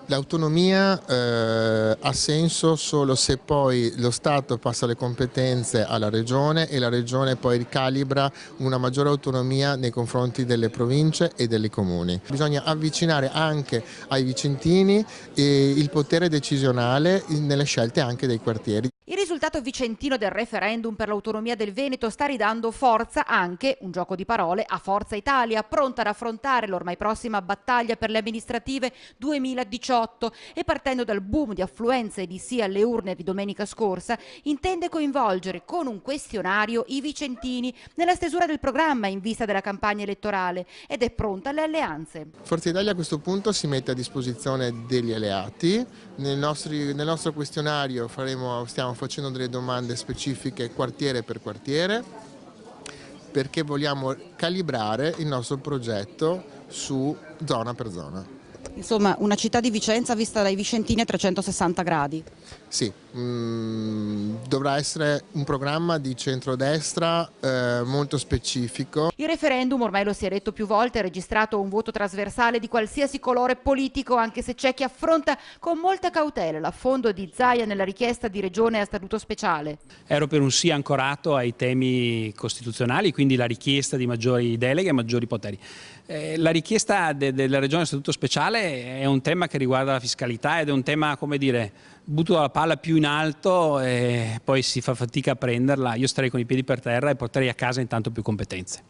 L'autonomia ha senso solo se poi lo Stato passa le competenze alla Regione e la Regione poi ricalibra una maggiore autonomia nei confronti delle province e dei comuni. Bisogna avvicinare anche ai vicentini il potere decisionale nelle scelte anche dei quartieri. Il risultato vicentino del referendum per l'autonomia del Veneto sta ridando forza anche, un gioco di parole, a Forza Italia, pronta ad affrontare l'ormai prossima battaglia per le amministrative 2018 e partendo dal boom di affluenza e di sì alle urne di domenica scorsa, intende coinvolgere con un questionario i vicentini nella stesura del programma in vista della campagna elettorale ed è pronta alle alleanze. Forza Italia a questo punto si mette a disposizione degli alleati. Nel nostro questionario stiamo facendo delle domande specifiche quartiere per quartiere perché vogliamo calibrare il nostro progetto su zona per zona. Insomma, una città di Vicenza vista dai vicentini a 360 gradi. Sì, dovrà essere un programma di centrodestra molto specifico. Il referendum, ormai lo si è detto più volte, ha registrato un voto trasversale di qualsiasi colore politico, anche se c'è chi affronta con molta cautela l'affondo di Zaia nella richiesta di regione a statuto speciale. Ero per un sì ancorato ai temi costituzionali, quindi la richiesta di maggiori deleghe e maggiori poteri. La richiesta della regione a statuto speciale è un tema che riguarda la fiscalità ed è un tema, come dire, butto la palla più in alto e poi si fa fatica a prenderla. Io starei con i piedi per terra e porterei a casa intanto più competenze.